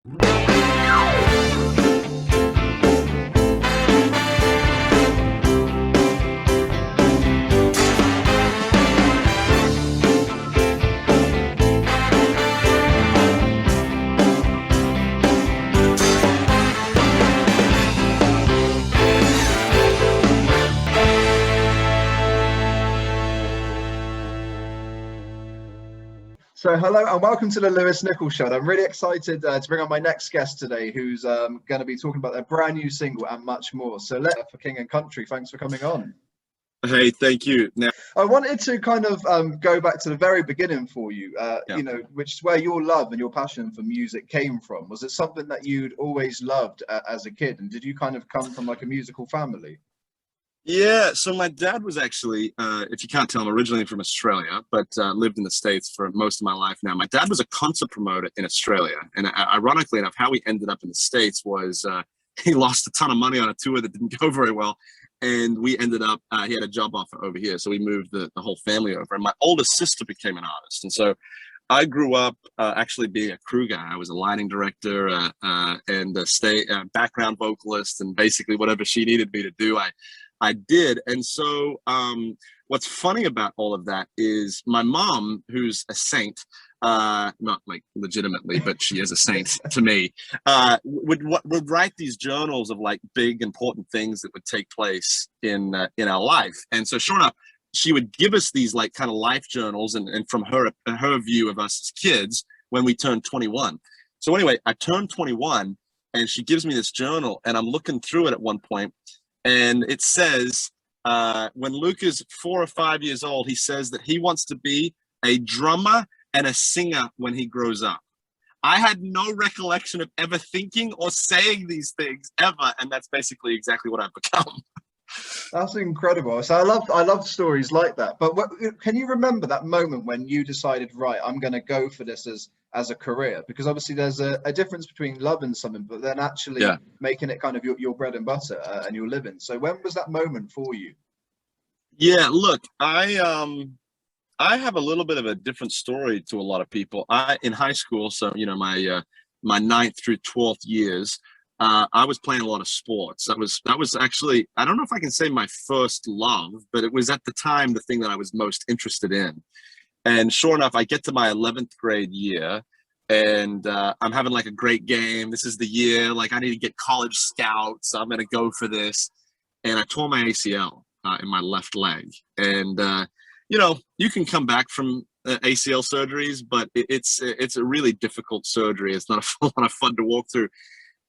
So hello and welcome to the Lewis Nichols Show. I'm really excited to bring on my next guest today, who's going to be talking about their brand new single and much more. So let's for King and Country. Thanks for coming on. Hey, thank you. Now, I wanted to kind of go back to the very beginning for you, you know, which is where your love and your passion for music came from. Was it something that you'd always loved as a kid? And did you kind of come from like a musical family? yeah, so my dad was actually, if you can't tell, I'm originally from Australia, but lived in the States for most of my life now. My dad was a concert promoter in Australia. And ironically enough, how we ended up in the States was he lost a ton of money on a tour that didn't go very well. And we ended up, he had a job offer over here. So we moved the whole family over. And my oldest sister became an artist. And so I grew up actually being a crew guy. I was a lighting director and a background vocalist, and basically whatever she needed me to do, I did. And so what's funny about all of that is my mom, who's a saint, not like legitimately, but she is a saint to me, would write these journals of like big important things that would take place in our life. And so sure enough, she would give us these like kind of life journals, and from her view of us as kids when we turned 21. So anyway, I turned 21 and she gives me this journal, and I'm looking through it at one point, and it says, when Luke is 4 or 5 years old, he says that he wants to be a drummer and a singer when he grows up. I had no recollection of ever thinking or saying these things ever, and that's basically exactly what I've become. That's incredible. So I love stories like that. But can you remember that moment when you decided, right, I'm going to go for this as a career? Because obviously there's a difference between loving something, but then actually making it kind of your bread and butter and your living. So when was that moment for you? Yeah, look, I have a little bit of a different story to a lot of people. In high school, so you know, my 9th through 12th years, I was playing a lot of sports. That was actually, I don't know if I can say my first love, but it was at the time the thing that I was most interested in. And sure enough, I get to my 11th grade year, and I'm having like a great game. This is the year, like I need to get college scouts. I'm going to go for this. And I tore my ACL in my left leg. And, you know, you can come back from ACL surgeries, but it's a really difficult surgery. It's not a lot of fun to walk through.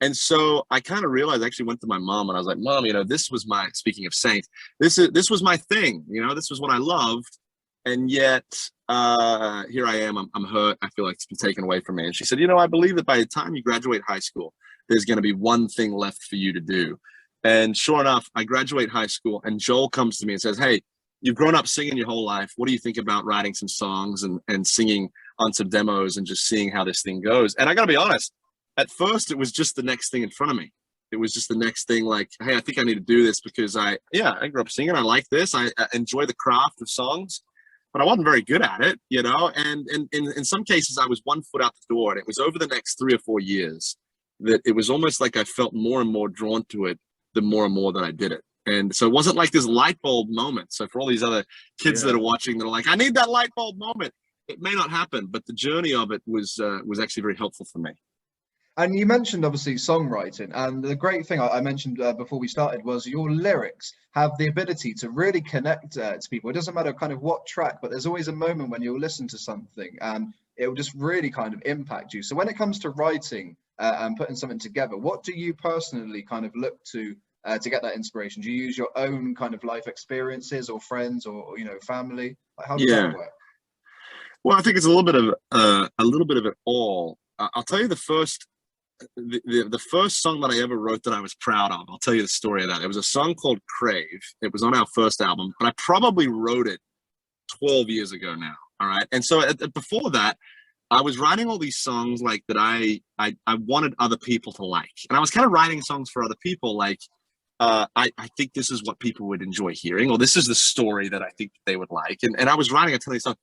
And so I kind of realized, I actually went to my mom and I was like, Mom, you know, this was my, speaking of saints, this was my thing, you know, this was what I loved. And yet here I am, I'm hurt. I feel like it's been taken away from me. And she said, you know, I believe that by the time you graduate high school, there's going to be one thing left for you to do. And sure enough, I graduate high school and Joel comes to me and says, hey, you've grown up singing your whole life. What do you think about writing some songs and singing on some demos and just seeing how this thing goes? And I got to be honest, at first, it was just the next thing in front of me. It was just the next thing, like, hey, I think I need to do this because I grew up singing. I like this. I enjoy the craft of songs, but I wasn't very good at it, you know? And in some cases, I was 1 foot out the door, and it was over the next 3 or 4 years that it was almost like I felt more and more drawn to it the more and more that I did it. And so it wasn't like this light bulb moment. So for all these other kids that are watching, that are like, I need that light bulb moment. It may not happen, but the journey of it was actually very helpful for me. And you mentioned obviously songwriting, and the great thing I mentioned before we started was your lyrics have the ability to really connect to people. It doesn't matter kind of what track, but there's always a moment when you'll listen to something and it will just really kind of impact you. So when it comes to writing and putting something together, what do you personally kind of look to get that inspiration? Do you use your own kind of life experiences or friends or you know, family? Like, how does that work? Well, I think it's a little bit of it all. I'll tell you the first song that I ever wrote that I was proud of. I'll tell you the story of that. It was a song called Crave. It was on our first album, but I probably wrote it 12 years ago now. All right. And so before that, I was writing all these songs like that I wanted other people to like. And I was kind of writing songs for other people like, I think this is what people would enjoy hearing, or this is the story that I think they would like. And I was writing a ton of these songs.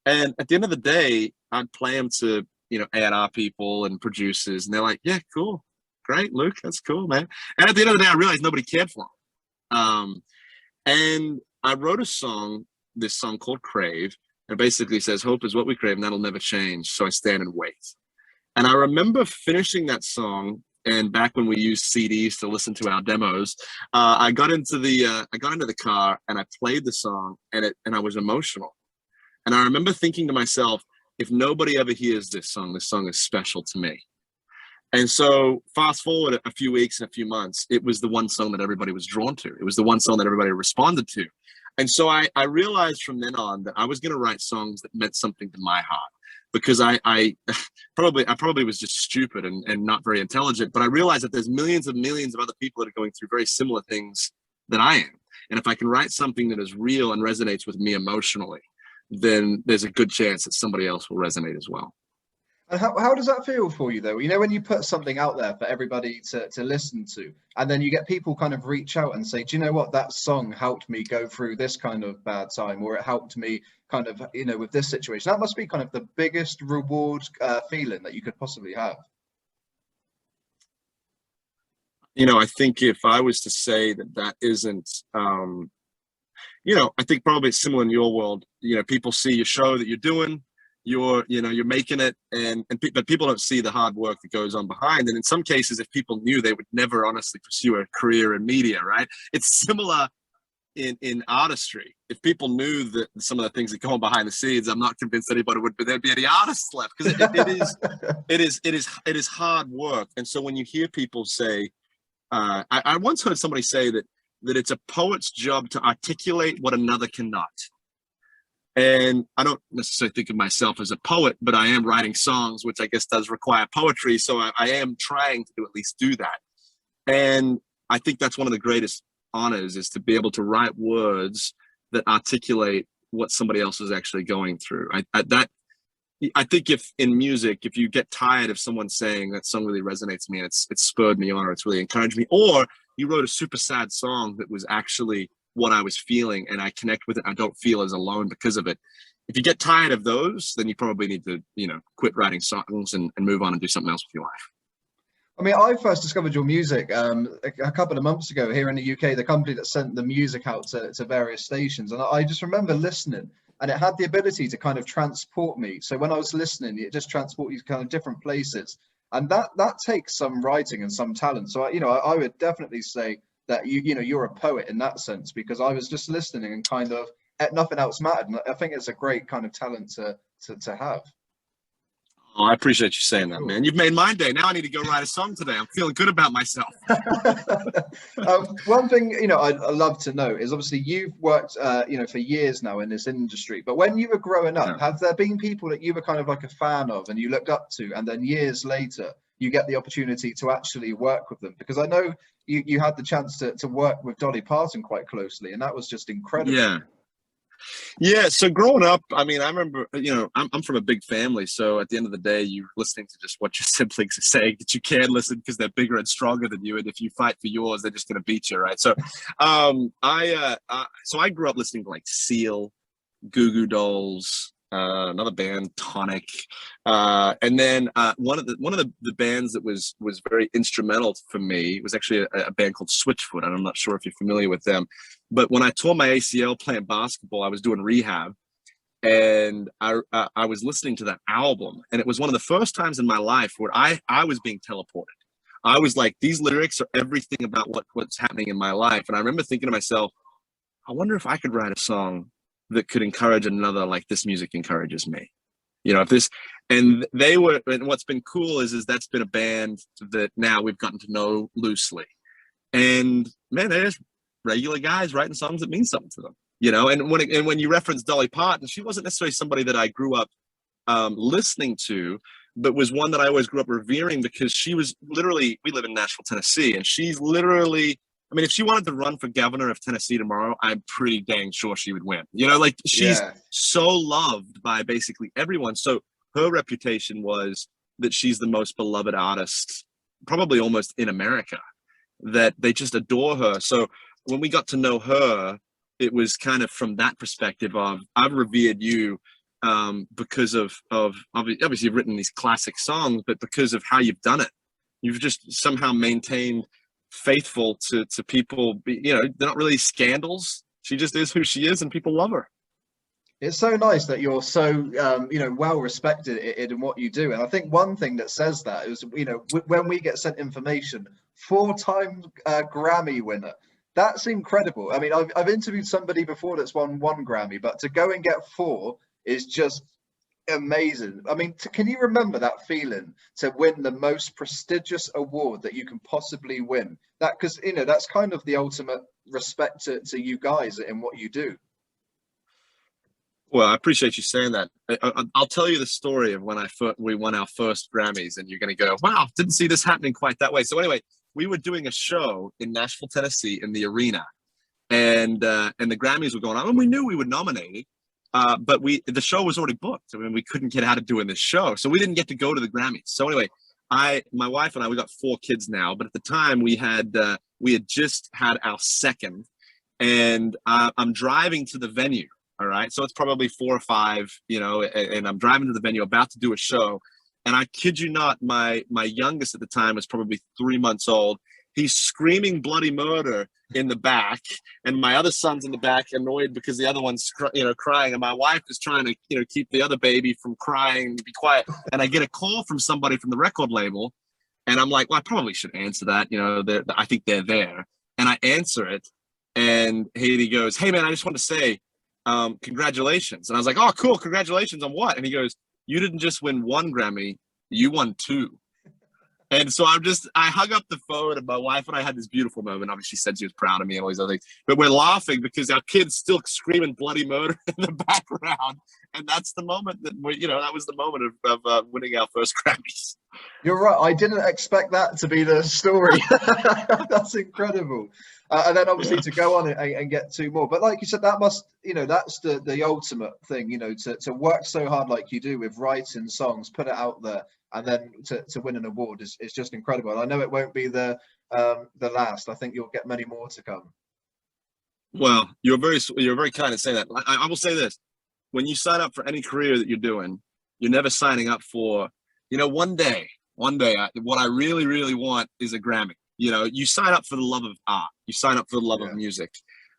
And at the end of the day, I'd play them to you know, A&R people and producers, and they're like, yeah, cool, great, Luke, that's cool, man. And at the end of the day, I realized nobody cared for him. And I wrote this song called Crave, and it basically says, hope is what we crave, and that'll never change, so I stand and wait. And I remember finishing that song, and back when we used CDs to listen to our demos, I got into the car and I played the song, and I was emotional. And I remember thinking to myself, if nobody ever hears this song is special to me. And so fast forward a few weeks and a few months, it was the one song that everybody was drawn to. It was the one song that everybody responded to. And so I realized from then on that I was going to write songs that meant something to my heart, because I probably was just stupid and not very intelligent, but I realized that there's millions of other people that are going through very similar things that I am. And if I can write something that is real and resonates with me emotionally, then there's a good chance that somebody else will resonate as well. And how does that feel for you, though? You know, when you put something out there for everybody to listen to, and then you get people kind of reach out and say, do you know what, that song helped me go through this kind of bad time, or it helped me kind of, you know, with this situation. That must be kind of the biggest reward feeling that you could possibly have. You know, I think if I was to say that isn't, you know, I think probably it's similar in your world. You know, people see your show that you're doing, you're making it, but people don't see the hard work that goes on behind. And in some cases, if people knew, they would never honestly pursue a career in media, right? It's similar in artistry. If people knew that some of the things that go on behind the scenes, I'm not convinced anybody would, but there'd be any artists left, because it is hard work. And so when you hear people say, I once heard somebody say that it's a poet's job to articulate what another cannot. And I don't necessarily think of myself as a poet, but I am writing songs, which I guess does require poetry. So I am trying to at least do that. And I think that's one of the greatest honors, is to be able to write words that articulate what somebody else is actually going through. I think if in music, if you get tired of someone saying that song really resonates with me, and it's spurred me on, or it's really encouraged me, or you wrote a super sad song that was actually what I was feeling and I connect with it, I don't feel as alone because of it. If you get tired of those, then you probably need to, you know, quit writing songs and move on and do something else with your life. I mean, I first discovered your music a couple of months ago here in the UK, the company that sent the music out to various stations. And I just remember listening, and it had the ability to kind of transport me. So when I was listening, it just transported you to kind of different places. And that takes some writing and some talent. So, I would definitely say that you're a poet in that sense, because I was just listening and kind of nothing else mattered. And I think it's a great kind of talent to have. Oh, I appreciate you saying that, man. You've made my day. Now I need to go write a song today. I'm feeling good about myself. One thing, I'd love to know is, obviously you've worked, for years now in this industry, but when you were growing up, have there been people that you were kind of like a fan of and you looked up to, and then years later you get the opportunity to actually work with them? Because I know you had the chance to work with Dolly Parton quite closely, and that was just incredible. Yeah. So growing up, I mean, I remember, I'm from a big family. So at the end of the day, you're listening to just what your siblings are saying, that you can listen because they're bigger and stronger than you. And if you fight for yours, they're just going to beat you. Right. So, I grew up listening to like Seal, Goo Goo Dolls, another band, Tonic. And then one of the bands that was very instrumental for me was actually a band called Switchfoot. And I'm not sure if you're familiar with them. But when I tore my ACL playing basketball, I was doing rehab, and I was listening to that album, and it was one of the first times in my life where I was being teleported. I was like, these lyrics are everything about what's happening in my life. And I remember thinking to myself, I wonder if I could write a song that could encourage another like this music encourages me. And what's been cool is that's been a band that now we've gotten to know loosely. And man, they're just regular guys writing songs that mean something to them, and when you reference Dolly Parton, she wasn't necessarily somebody that I grew up listening to, but was one that I always grew up revering, because she was literally, we live in Nashville, Tennessee, and she's literally, I mean, if she wanted to run for governor of Tennessee tomorrow, I'm pretty dang sure she would win. She's so loved by basically everyone. So her reputation was that she's the most beloved artist, probably almost in America, that they just adore her. So when we got to know her, it was kind of from that perspective of, I've revered you because of obviously you've written these classic songs, but because of how you've done it, you've just somehow maintained faithful to people. You know, they're not really scandals. She just is who she is, and people love her. It's so nice that you're so you know, well respected in what you do. And I think one thing that says that is, you know, when we get sent information, 4-time Grammy winner. That's incredible. I mean, I've interviewed somebody before that's won 1 Grammy, but to go and get 4 is just amazing. I mean, can you remember that feeling to win the most prestigious award that you can possibly win? That, because, you know, that's kind of the ultimate respect to you guys in what you do. Well, I appreciate you saying that. I'll tell you the story of when we won our first Grammys, and you're going to go, "Wow, didn't see this happening quite that way." So anyway, we were doing a show in Nashville, Tennessee, in the arena, and the Grammys were going on, and we knew we were nominated, but the show was already booked. I mean, we couldn't get out of doing this show, so we didn't get to go to the Grammys. So anyway, my wife and I, we got 4 kids now, but at the time we had just had our second, and I'm driving to the venue. All right. So it's probably 4 or 5, you know, and I'm driving to the venue about to do a show. And I kid you not, my youngest at the time was probably 3 months old. He's screaming bloody murder in the back. And my other son's in the back, annoyed because the other one's, you know, crying. And my wife is trying to, you know, keep the other baby from crying, be quiet. And I get a call from somebody from the record label. And I'm like, well, I probably should answer that. You know, I think they're there. And I answer it. And Haiti goes, "Hey, man, I just want to say, congratulations." And I was like, "Oh, cool. Congratulations on what?" And he goes, "You didn't just win 1 Grammy, you won 2. And so I hung up the phone, and my wife and I had this beautiful moment. Obviously, she said she was proud of me and all these other things, but we're laughing because our kid's still screaming bloody murder in the background. And that's the moment that that was the moment of winning our first Grammys. You're right. I didn't expect that to be the story. That's incredible. And then obviously to go on and get 2 more. But like you said, that must, you know, that's the ultimate thing, you know, to work so hard like you do with writing songs, put it out there, and then to win an award is just incredible. And I know it won't be the last. I think you'll get many more to come. Well, you're very kind in saying that. I will say this: when you sign up for any career that you're doing, you're never signing up for, you know, one day, what I really, really want is a Grammy. You know, you sign up for the love of art, you sign up for the love of music.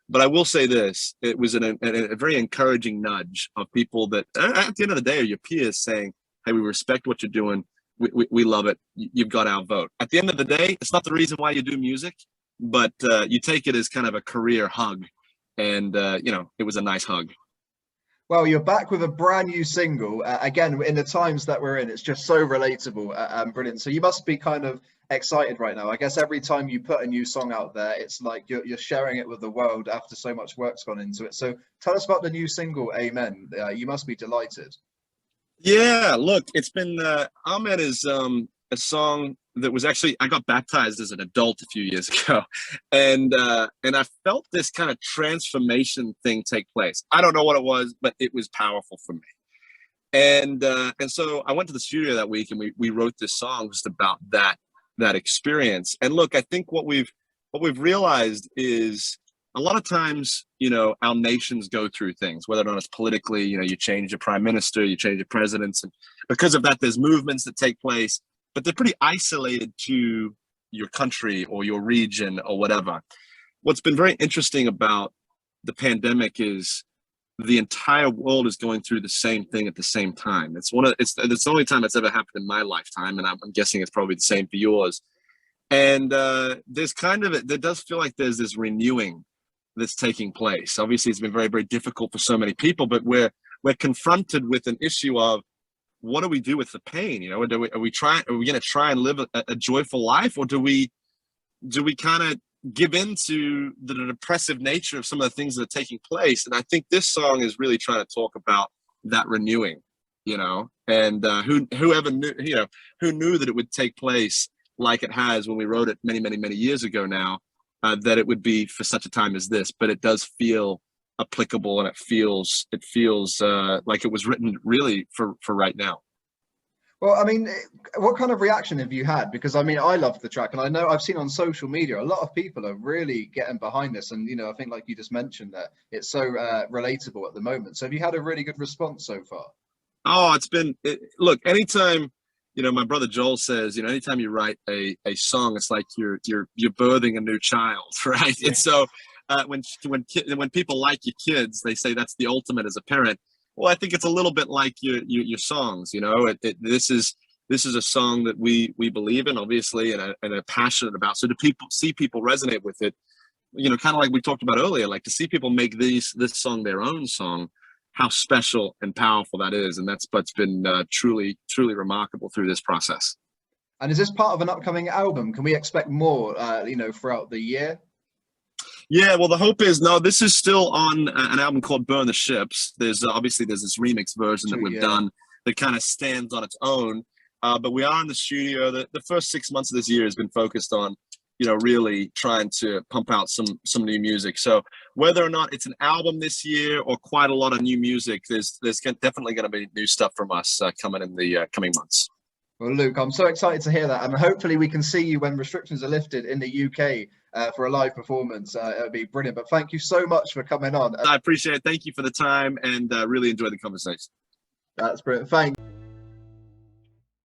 But I will say this: it was a very encouraging nudge of people that at the end of the day are your peers saying, "Hey, we respect what you're doing. We love it. You've got our vote." At the end of the day, it's not the reason why you do music, but you take it as kind of a career hug. And, you know, it was a nice hug. Well, you're back with a brand new single. Again, in the times that we're in, it's just so relatable and brilliant. So you must be kind of excited right now. I guess every time you put a new song out there, it's like you're sharing it with the world after so much work's gone into it. So tell us about the new single, Amen. You must be delighted. Yeah, look, it's been Amen is a song that was actually, I got baptized as an adult a few years ago, and I felt this kind of transformation thing take place. I don't know what it was, but it was powerful for me. And so I went to the studio that week, and we wrote this song just about that experience. And look, I think what we've realized is a lot of times, you know, our nations go through things, whether or not it's politically, you know, you change your prime minister, you change your presidents, and because of that, there's movements that take place, but they're pretty isolated to your country or your region or whatever. What's been very interesting about the pandemic is the entire world is going through the same thing at the same time. It's the only time it's ever happened in my lifetime, and I'm guessing it's probably the same for yours. And there does feel like there's this renewing that's taking place. Obviously, it's been very, very difficult for so many people, but we're confronted with an issue of what do we do with the pain? You know, are we going to try and live a joyful life, or do we kind of give into the depressive nature of some of the things that are taking place? And I think this song is really trying to talk about that renewing, you know, and whoever knew, you know, who knew that it would take place like it has when we wrote it many, many, many years ago now, that it would be for such a time as this. But it does feel applicable, and it feels like it was written really for right now. Well, I mean, what kind of reaction have you had? Because I mean, I love the track, and I know I've seen on social media a lot of people are really getting behind this. And I think like you just mentioned that it's so relatable at the moment. So have you had a really good response so far? Oh, look, anytime, my brother Joel says, anytime you write a song, it's like you're birthing a new child, right? Yeah. And so when people like your kids, they say that's the ultimate as a parent. Well, I think it's a little bit like your songs, this is a song that we believe in, obviously, and are passionate about. So to see people resonate with it, kind of like we talked about earlier, like to see people make this song their own song, how special and powerful that is. And that's what's been truly remarkable through this process. And is this part of an upcoming album? Can we expect more, throughout the year? Yeah, well, the hope is, no, this is still on an album called Burn the Ships. There's obviously this remix version that we've done that kind of stands on its own. But we are in the studio. The first 6 months of this year has been focused on, really trying to pump out some new music. So whether or not it's an album this year or quite a lot of new music, there's definitely going to be new stuff from us coming in the coming months. Well, Luke, I'm so excited to hear that, and hopefully we can see you when restrictions are lifted in the UK for a live performance. It would be brilliant. But thank you so much for coming on. I appreciate it. Thank you for the time, and really enjoyed the conversation. That's brilliant. Thanks.